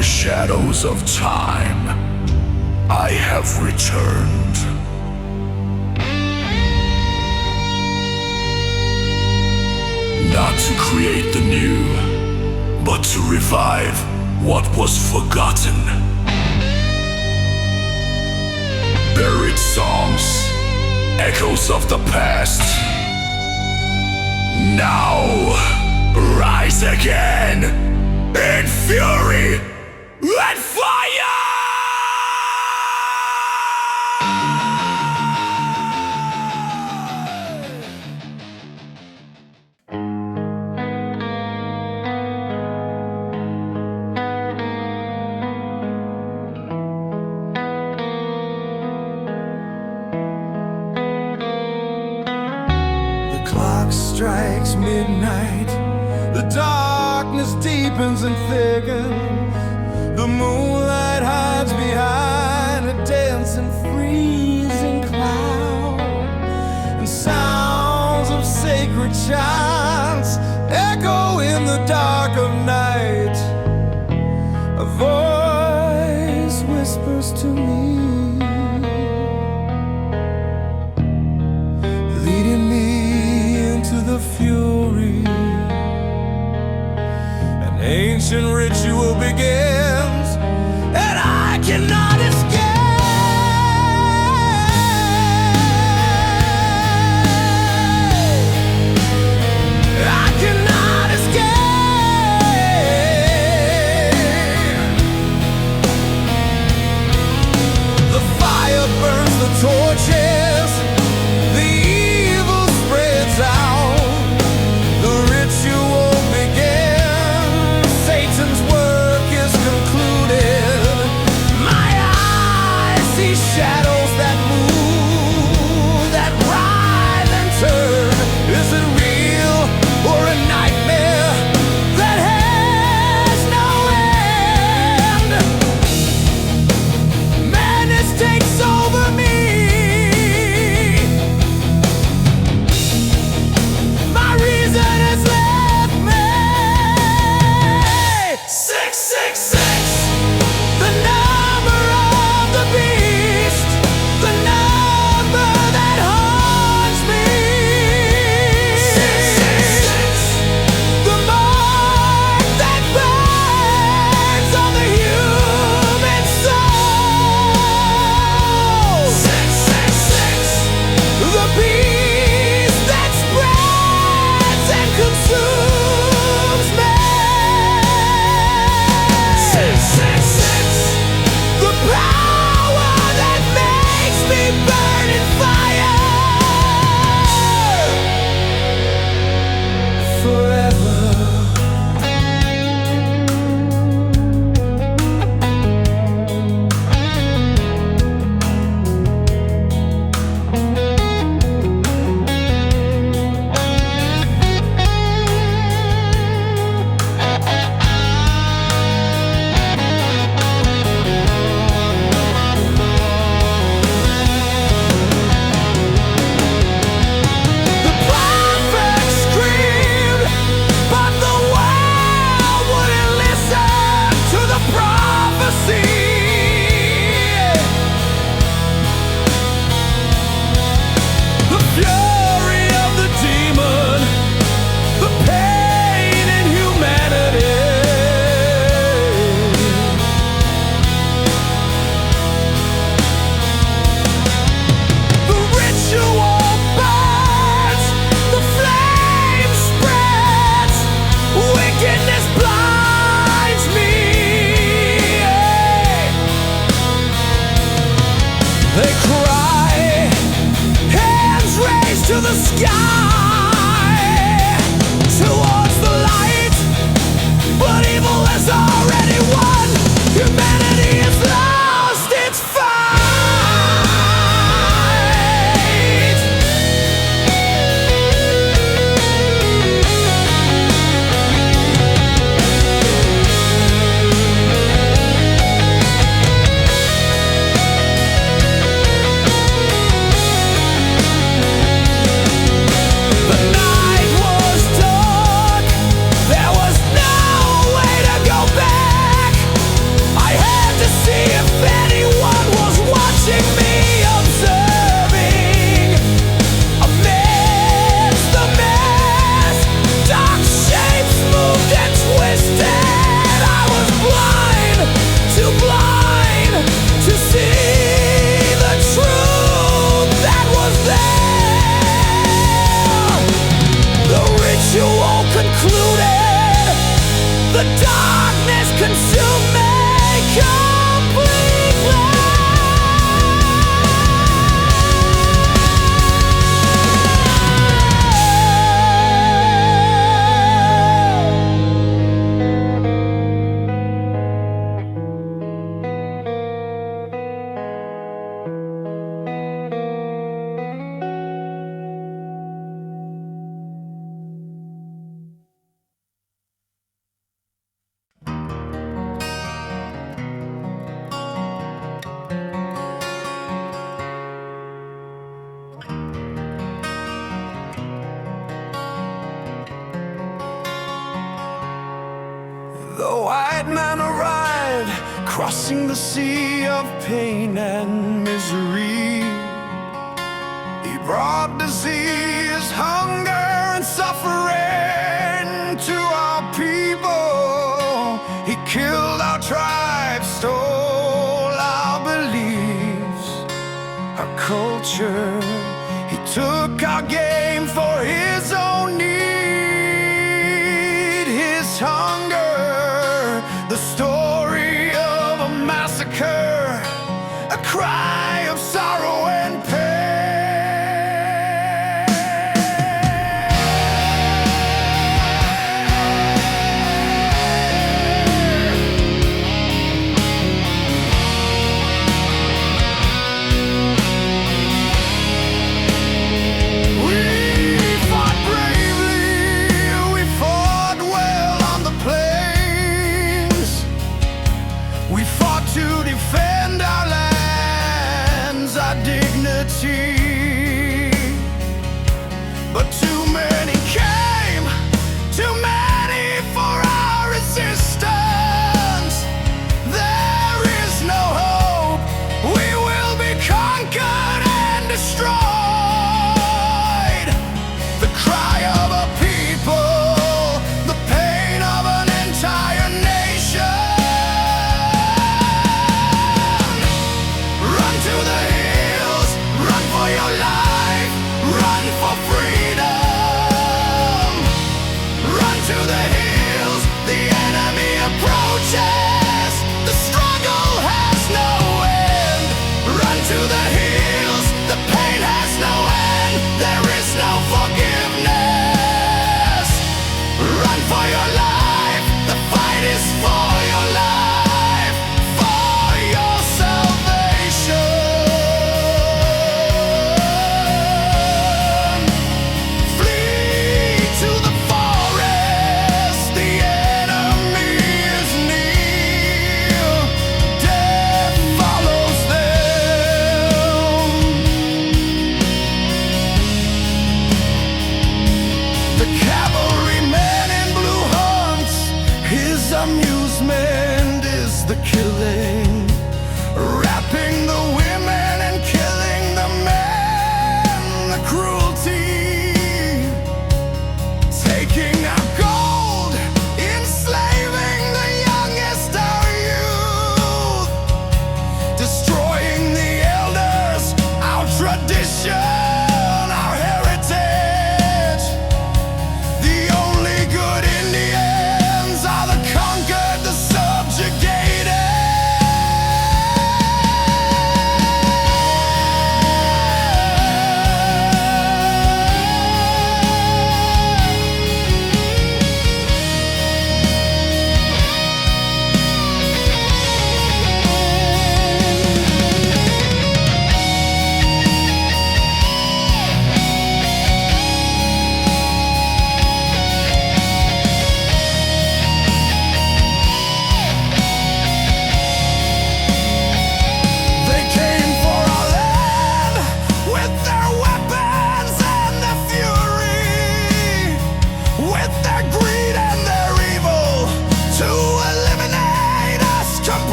the shadows of time, I have returned. Not to create the new, but to revive what was forgotten. Buried songs, echoes of the past, now rise again in fury and fire! The clock strikes midnight. The darkness deepens and thickens. The moonlight hides behind a dense and freezing cloud. And sounds of sacred chants echo in the dark of night. A voice whispers to me, leading me into the fury. Ancient ritual begins, and I cannot escape. I cannot escape. The fire burns the torches, the evil spreads out, the ritual begins. Satan's work is concluded. My eyes see shadows that move, that writhe and turn. Is it real or a nightmare that has no end? Madness takes over me. My reason has left me. 666, the number of the beast, the number that haunts me. 666, the mark that burns on the human soul. 666, the beast that spreads and consumes me. 666, The darkness consumed me completely. The white man arrived, crossing the sea of pain and misery. He brought disease, hunger, and suffering to our people. He killed our tribe, stole our beliefs, our culture. He took our game for his own need, his hunger. The story of a massacre, a cry of sorrow and to defend our lands, our dignity. But too many came, too many for our resistance. There is no hope, we will be conquered and destroyed. The cry of a people, the pain of an entire nation. To the hills, run for your life, run for freedom. Run to the hills, the enemy approaches. The struggle has no end. Run to the hills, the pain has no end. There is no forgiveness. Run for your life, the fight is for your life, for your salvation. Amusement is the killing, wrapping the women and killing the men, the cruelty, taking our gold, enslaving the youngest our youth, destroying the elders, our tradition. Subjugated.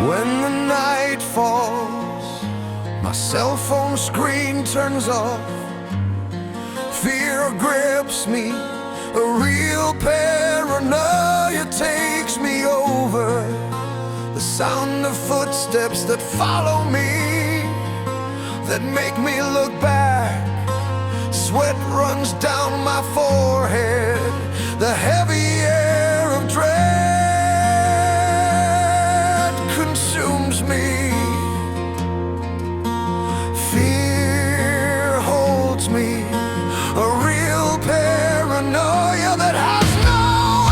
When the night falls, my cell phone screen turns off. Fear grips me, a real paranoia takes me over. The sound of footsteps that follow me, that make me look back. Sweat runs down my forehead, the heavy air of dread consumes me. Fear holds me, a real paranoia that has no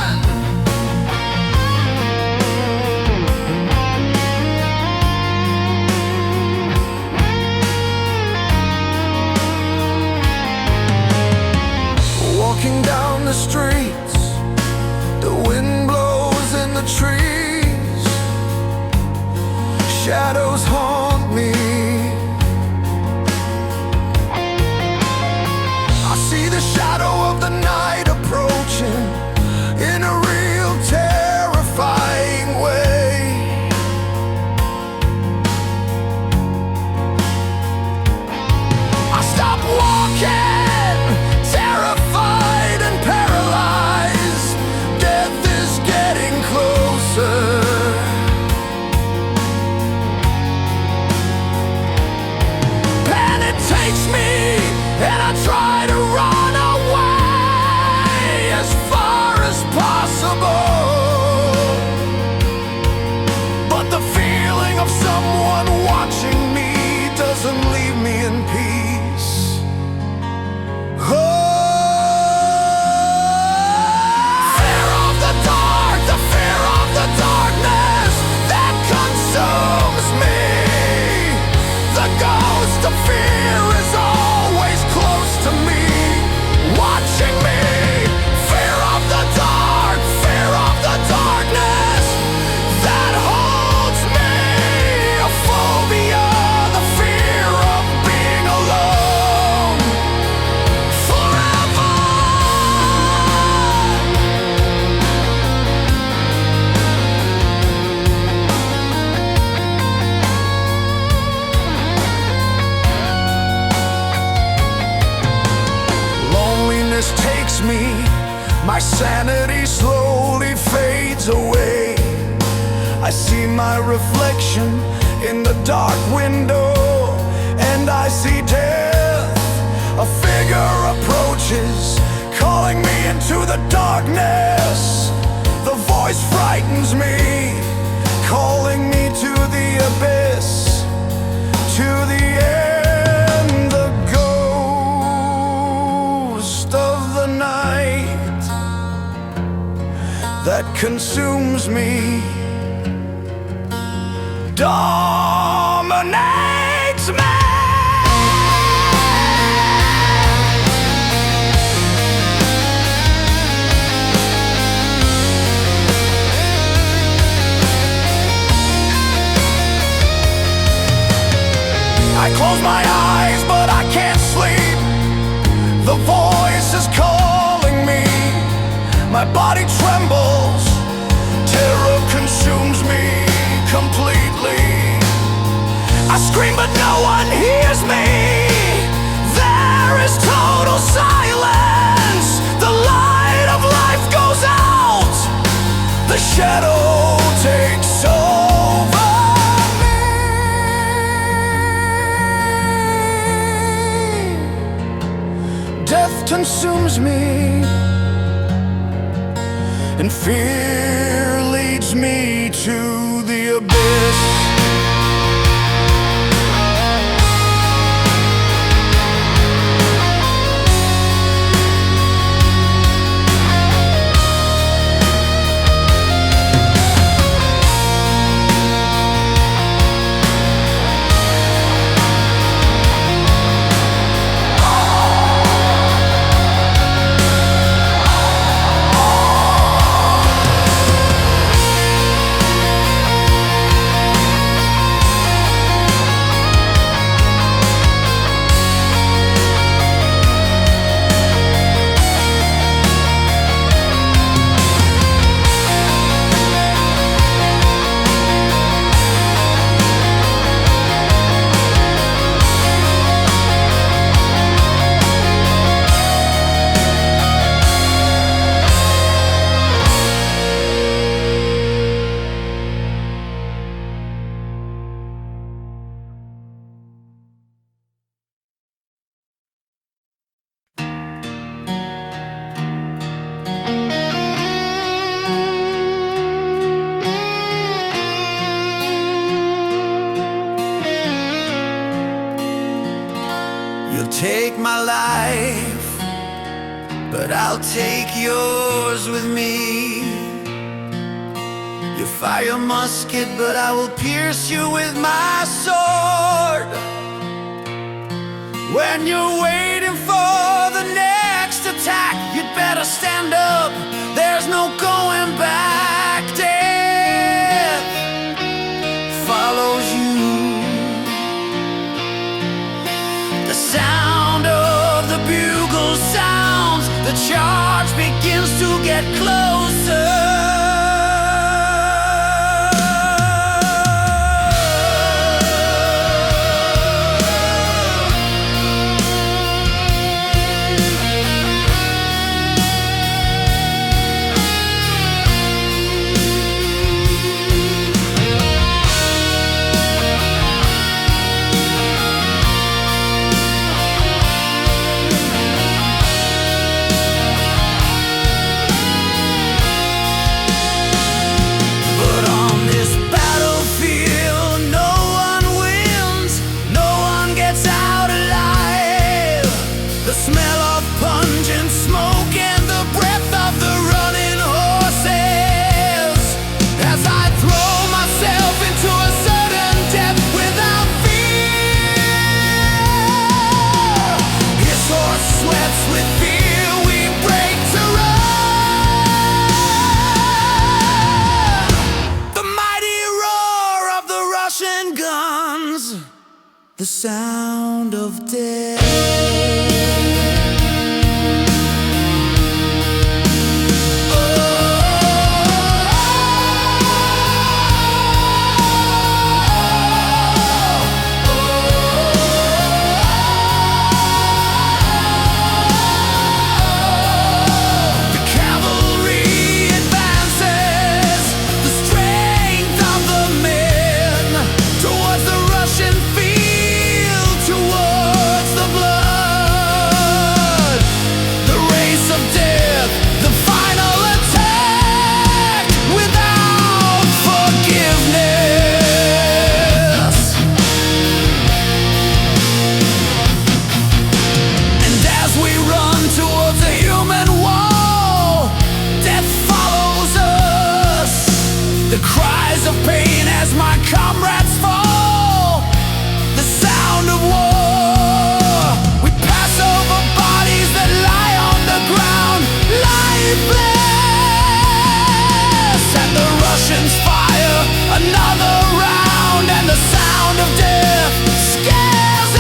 end. Walking down the streets, the wind blows in the trees, shadows haunt me. I see the shadow of the night approaching in a real terrifying way. I stop walking, terrified and paralyzed. Death is getting closer. Panic takes me and I try to run away as far as possible. But the feeling of someone watching me doesn't leave me in peace. Oh, fear of the dark, the fear of the darkness that consumes me. The ghost of fear is always close to me, watching me. Fear of the dark, fear of the darkness that holds me. A phobia, the fear of being alone forever. Loneliness takes me, my sanity slowly fades away. I see my reflection in the dark window, and I see death. A figure approaches, calling me into the darkness. The voice frightens me, calling me to the abyss, to the end. The ghost of the night that consumes me dominates me. I close my eyes, but I can't sleep. The voice is calling me. My body trembles. Terror consumes me completely. I scream, but no one hears me. There is total silence. The light of life goes out. The shadow takes over me. Death consumes me, and fear leads me to the abyss. I'll take yours with me. You fire your musket, but I will pierce you with my sword. When you're waiting for the next attack, you'd better stand up, there's no going back. Death follows you. The sound of the bugle sounds, the charge begins to get closer. The sound of death. The cries of pain as my comrades fall, the sound of war. We pass over bodies that lie on the ground, lifeless, and the Russians fire another round, and the sound of death scares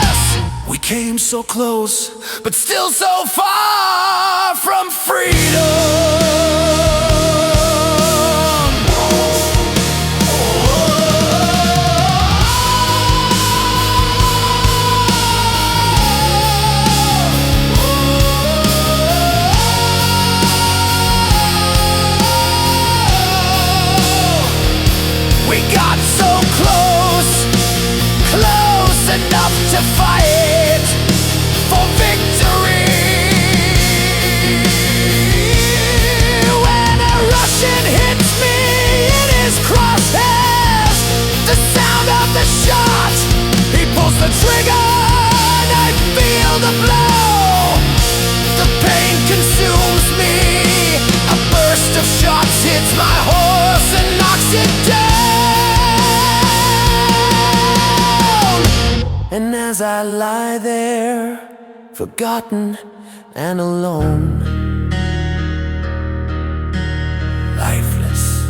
us. We came so close, but still so far from freedom. Enough to fight for victory. When a Russian hits me in his crosshairs, the sound of the shot, he pulls the trigger and I feel the blow. The pain consumes me, a burst of shots hits my horse and knocks it down. And as I lie there, forgotten and alone, lifeless.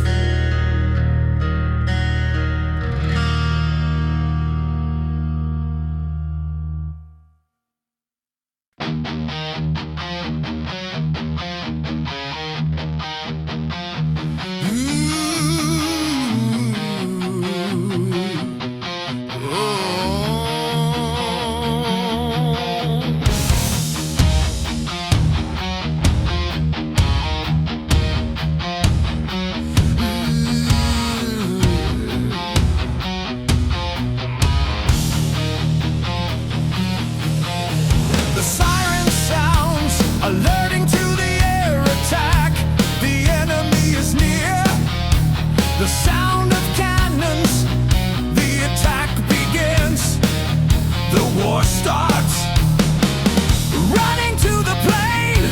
Alerting to the air attack, the enemy is near. The sound of cannons, the attack begins. The war starts. Running to the plain,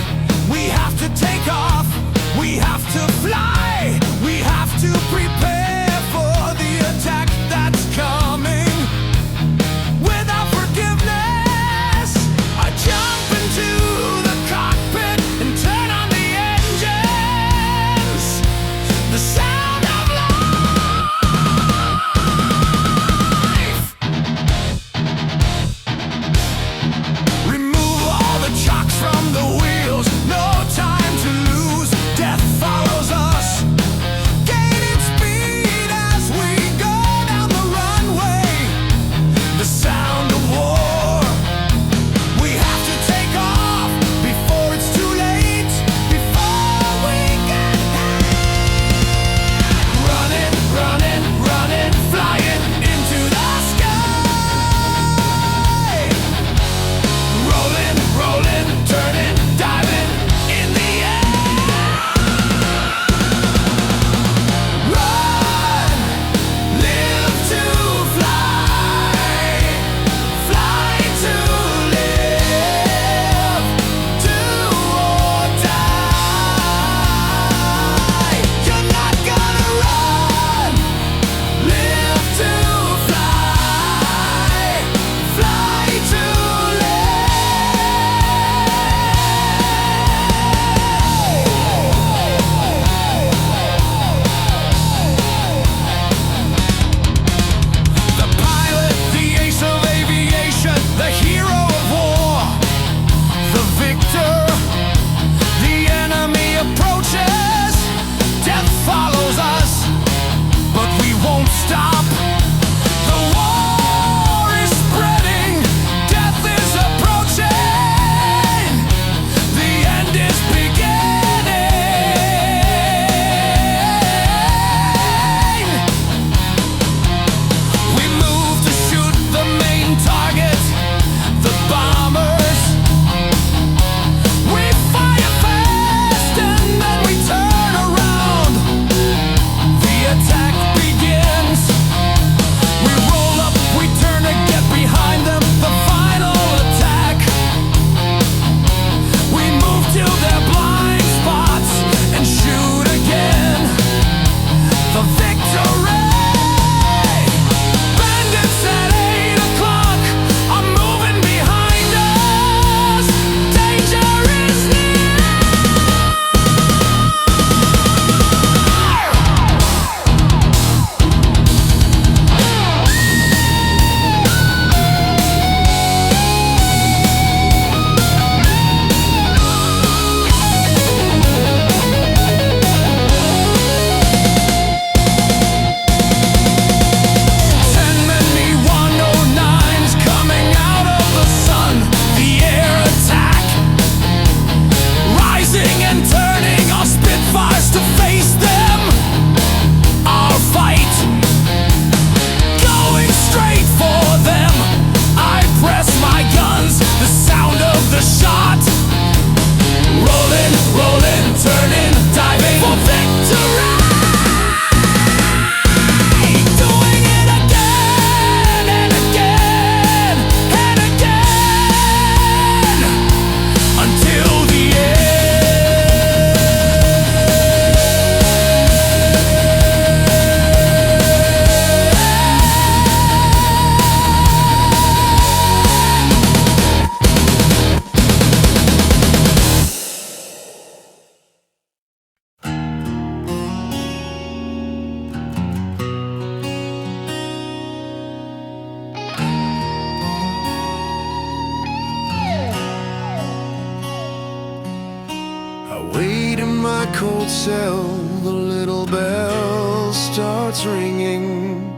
I wait in my cold cell, the little bell starts ringing,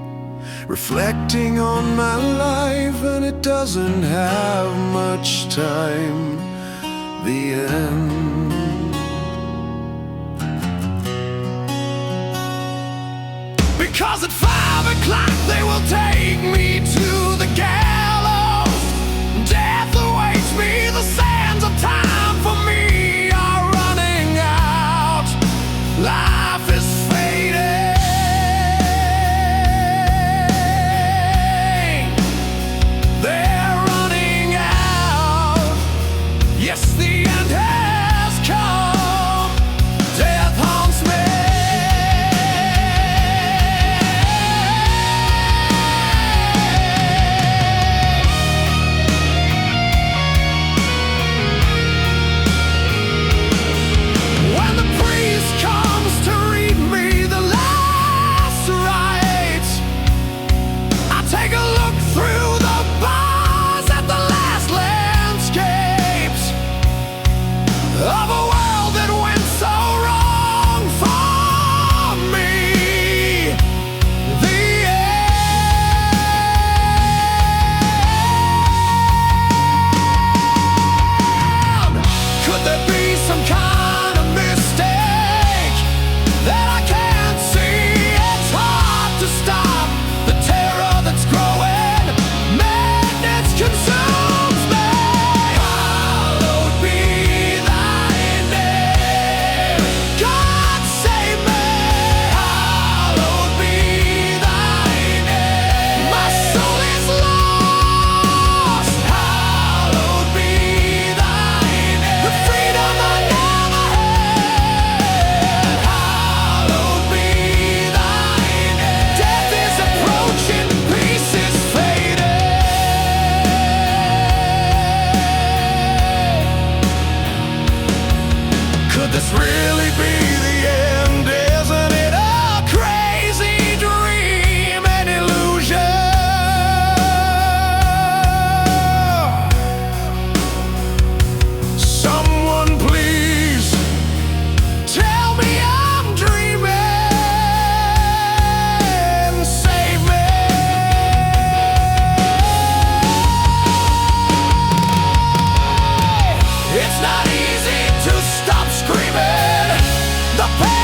reflecting on my life, and it doesn't have much time. The end. Because at 5 o'clock they will take me to the gallows. Death awaits me, the sands of time for me are running out. Life is fading. They're running out. Yes, the end has come. Death haunts me. Of a world that went so wrong for me. The end. Could there be some kind of mistake that I can't see? It's hard to stop the terror that's growing. Madness consumes me. Hallowed be this really be the end? Isn't it a crazy dream, an illusion? Someone please tell me I'm dreaming. Save me. It's not easy to stop screaming. The pain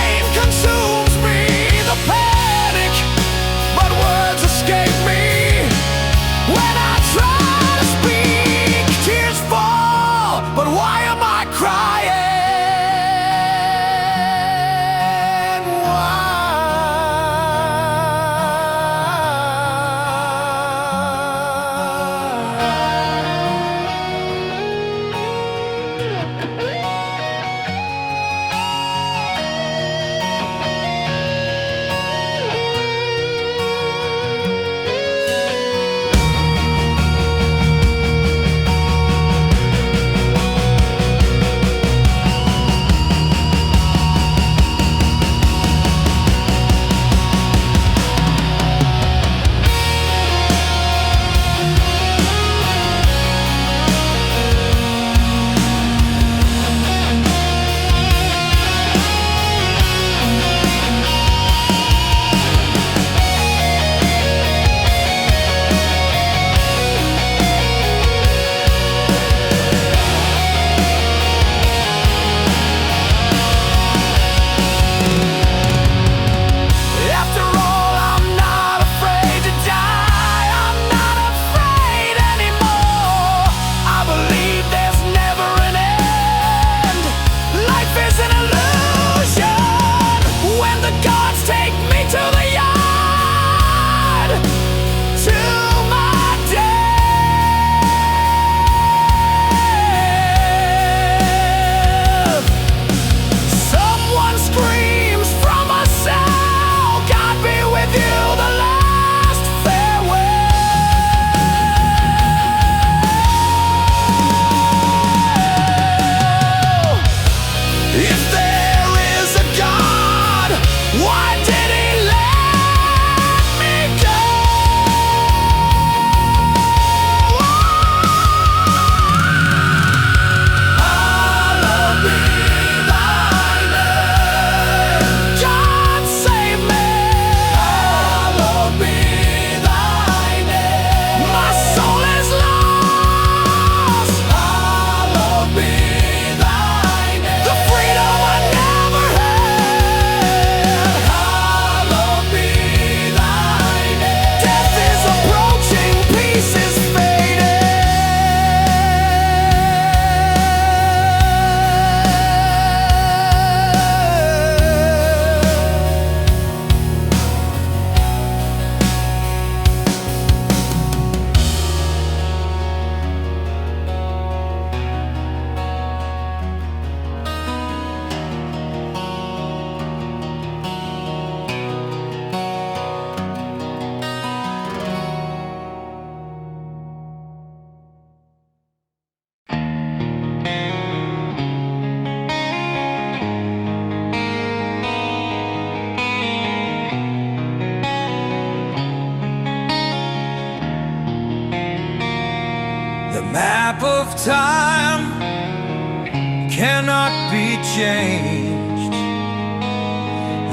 changed.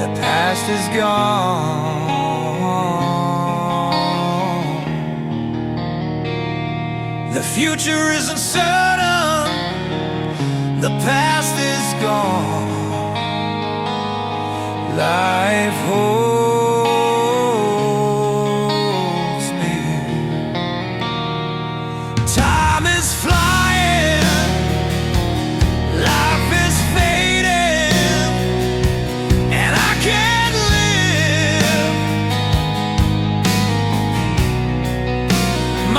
The past is gone. The future is uncertain. The past is gone. Life holds me. Time is flying. Life is fading. And I can't live.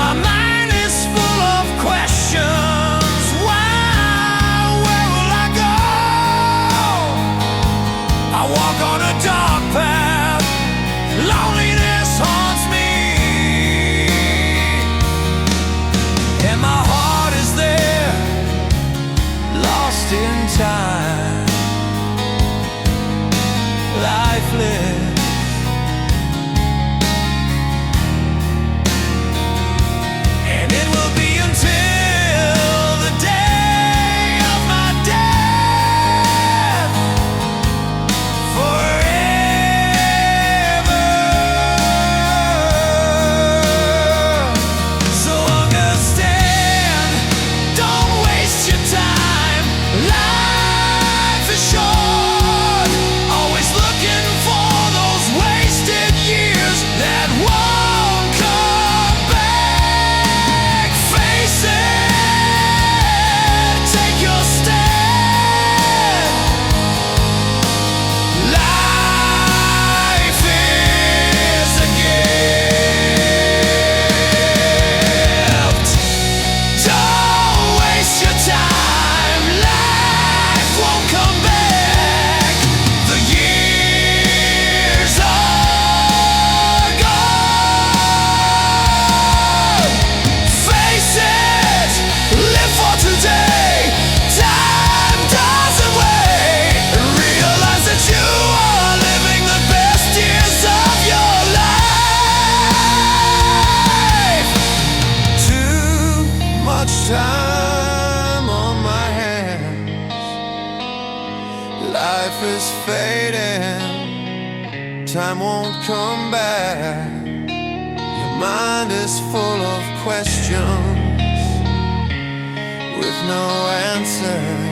My mind is full of questions. Where will I go? I walk on a dark path. Loneliness haunts me. And my heart is there, lost in time. Lifeless. And it will be until the day of my death. Forever. So understand, don't waste your time. Life is short. Always looking for those wasted years that won't come back. Face it, take your stand. Life is a gift. Don't waste your time. Life won't come back. The years are gone. Face it, live for today. Time doesn't wait. Realize that you are living the best years of your life. Too much time on my hands. Life is fading. Time won't come back. Your mind is full of questions with no answers.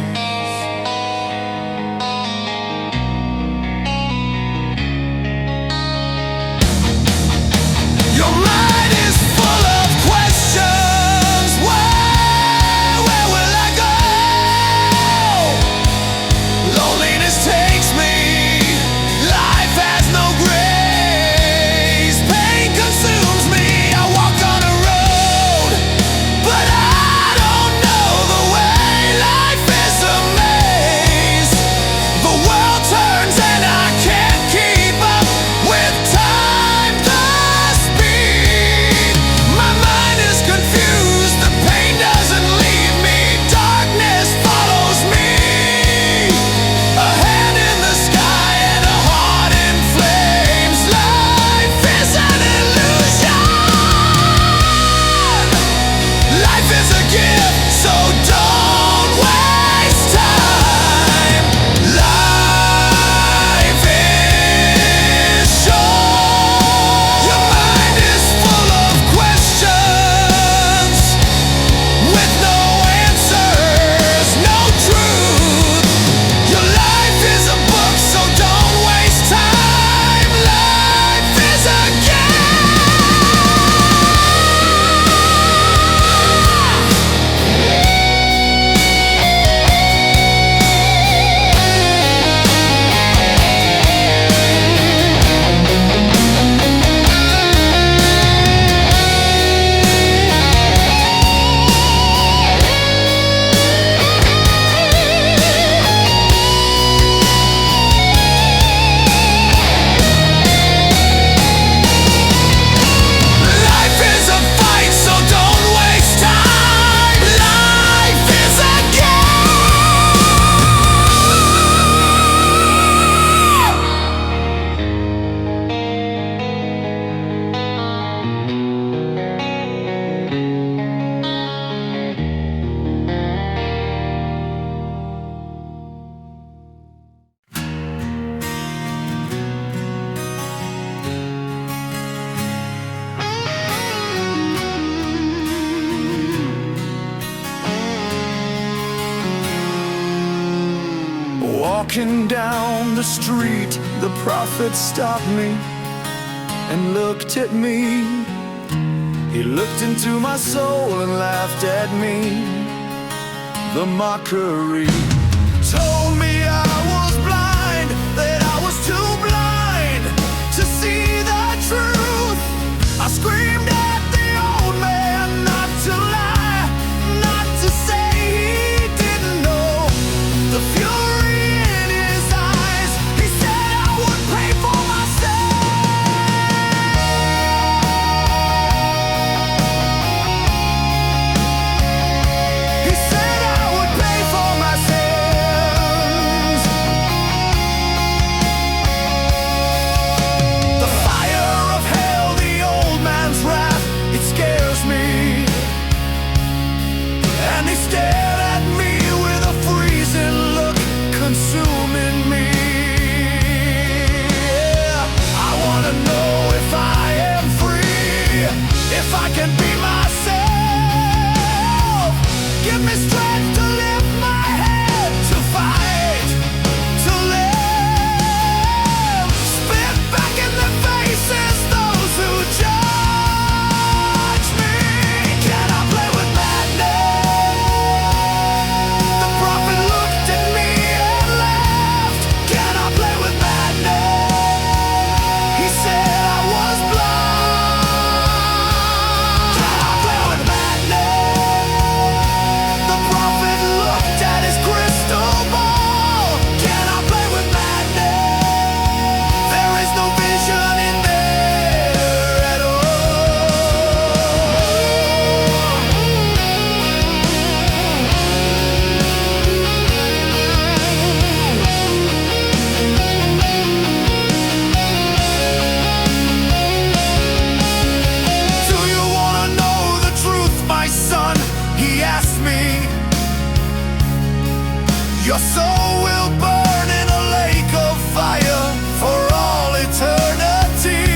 Your mind is full of questions. Where will I go? Loneliness takes me. Life has no grace. Pain consumes me. I walk on a road, but I don't know the way. Life is a maze. The world turns and I can't keep up with time. The speed. My mind is confused. The pain doesn't leave me. Darkness follows me. A hand in Walking down the street, the prophet stopped me and looked at me. He looked into my soul and laughed at me. The mockery told me I was blind, that I was too blind to see the truth. I screamed at the old man not to lie, not to say he didn't know the fury in his eyes. He said I would pay for I can be myself. Give me strength to lift my head, to fight, to live. Spit back in the faces those who judge me. Can I play with madness? The prophet looked at me and laughed. Can I play with madness? He said I was blind. Your soul will burn in a lake of fire for all eternity.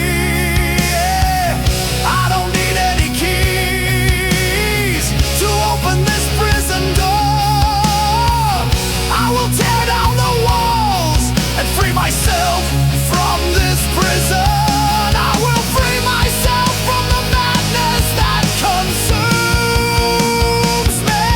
I don't need any keys to open this prison door. I will tear down the walls and free myself from this prison. I will free myself from the madness that consumes me.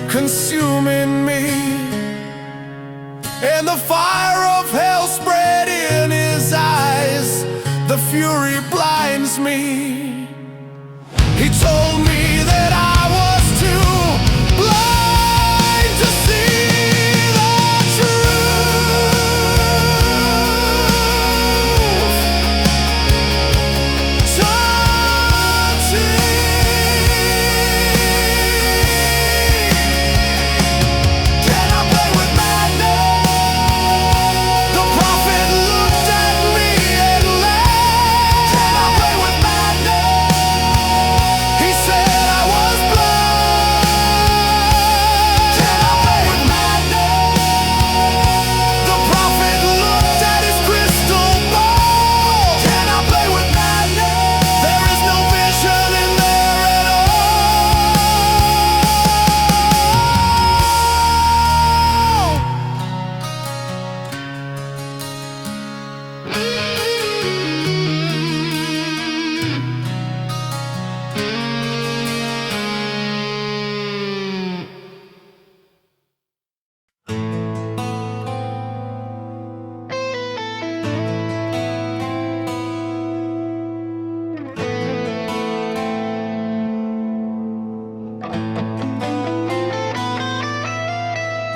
Consuming me, and the fire of hell spread in his eyes. The fury blinds me. He told me that I was too blind to see the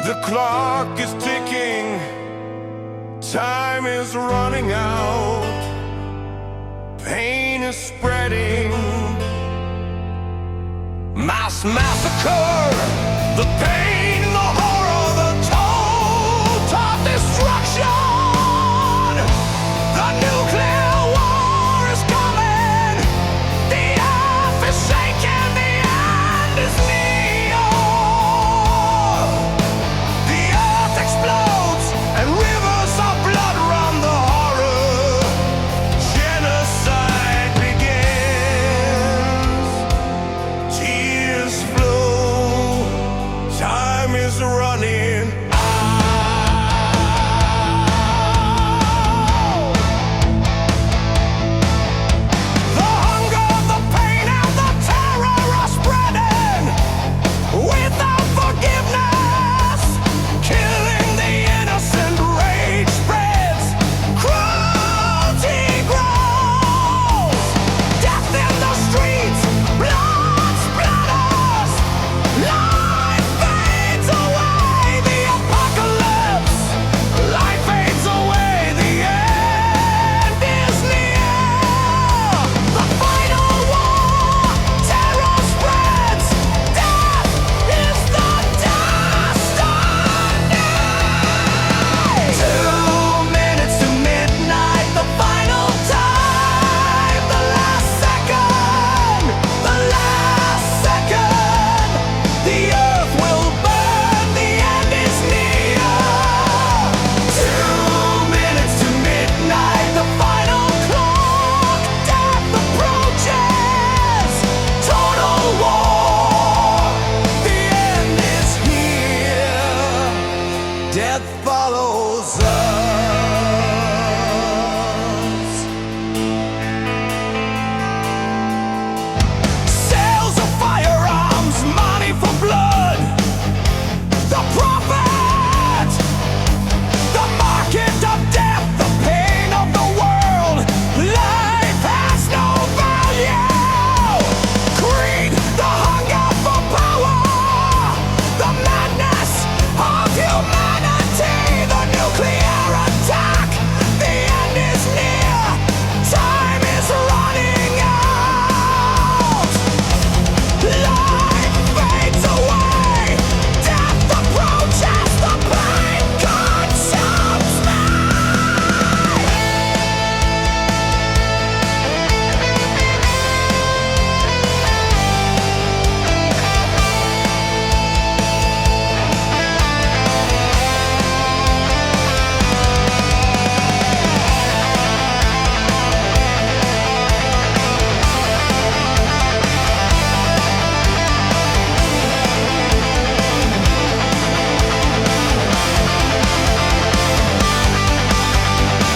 The clock is ticking, time is running out. Pain is spreading. Mass massacre, the pain, the horror, the total destruction. The nuclear war is coming. The earth is shaking. The end is near. The earth explodes and rivers of blood run. The horror genocide begins. Tears flow. Time is running out. The hunger, the pain, and the terror are spreading without forgiveness. Killing the innocent, rage spreads, cruelty grows. Death in the streets, blood splatters. Life fades away, the apocalypse. Life fades away, the end is near. The final war, terror spreads. Death is the destiny. 2 minutes to midnight, the final time. The last second, the last second. The earth will burn, the end is near. 2 minutes to midnight, the final clock. Death approaches, total war. The end is here. Death follows us. Sales of firearms, money for blood. The profit, the market of death, the pain of the world. Life has no value. Greed, the hunger for power, the madness of humanity. The nuclear attack, the end is near. Time is running out. Life fades away. Death approaches. The pain consumes me.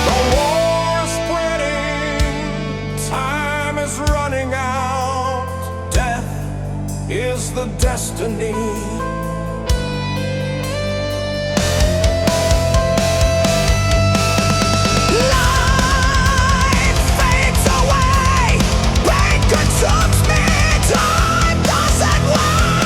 The war is spreading. Time is running out. Death is the destiny. Life fades away. Pain consumes me. Time doesn't wait.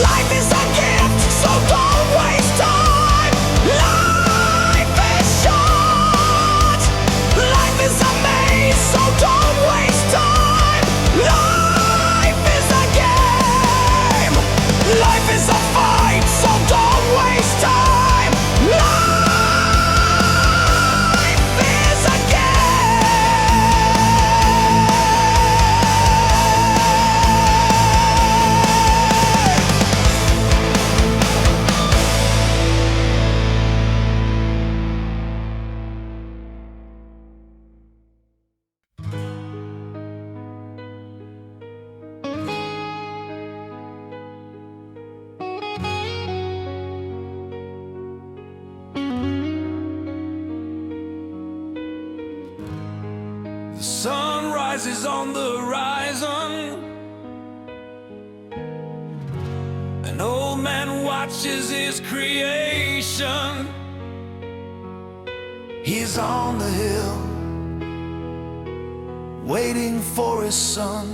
Life is a gift, so don't waste time. Life is short. Life is a maze, so don't waste time. Life is a game. Life is a fight, so don't waste time. Life is a The sun rises on the horizon. An old man watches his creation. He's on the hill, waiting for his son,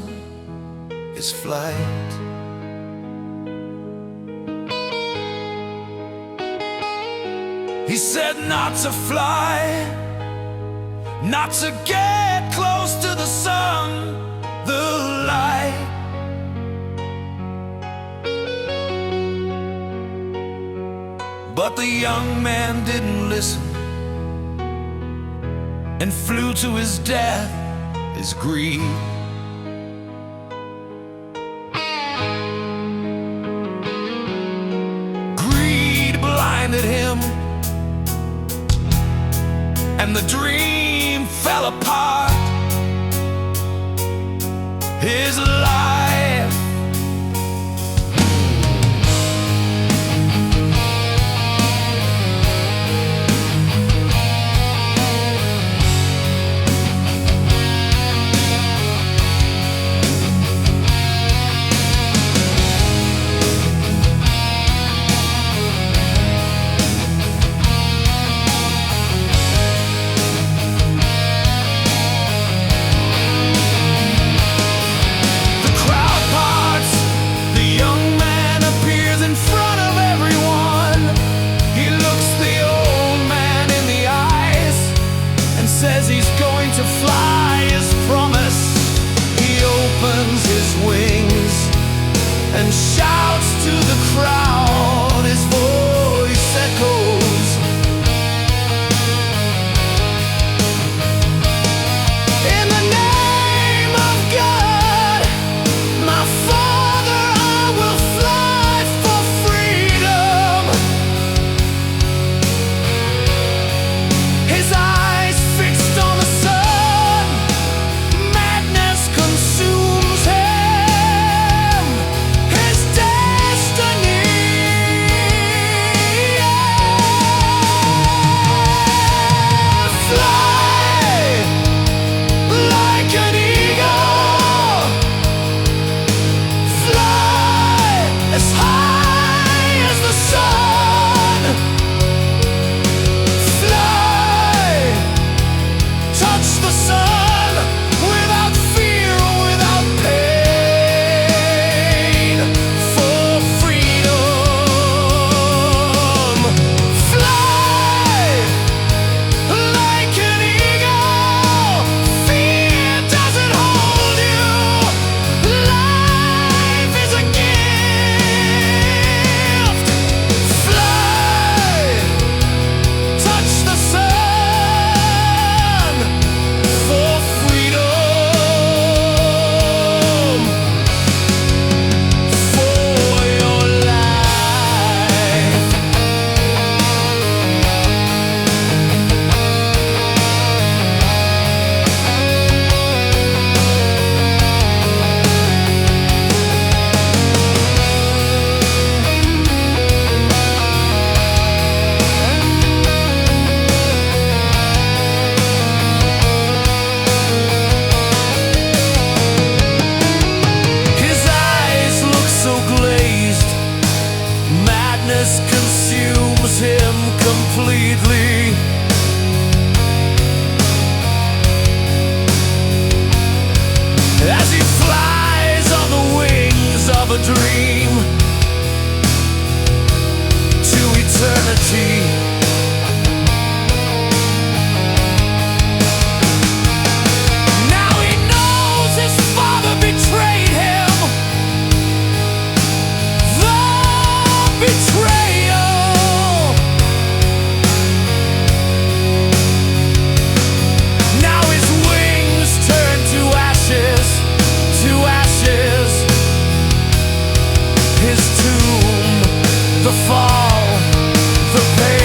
his flight. He said not to fly, not to get close the young man didn't listen and flew to his death, his greed. Greed blinded him, and the dream fell apart. His life says he's going to fly his promise. He opens his wings and shouts to the crowd. His voice echoes. In the name of God, my Father, I will fly for freedom. His eyes fixed on the sun, madness consumes him. His destiny, fly like an eagle, fly as high as the sun, fly. Touch the sun without fear or without pain. For freedom, fly like an eagle. Fear doesn't hold you. Life is a gift. Fly. Touch the sun for freedom, for your life. His eyes look so glazed, madness consumes him completely. As he flies on the wings of a dream to eternity. Now he knows his father betrayed him. The betrayal. Now his wings turn to ashes, to ashes. His tomb, the fall, the pain.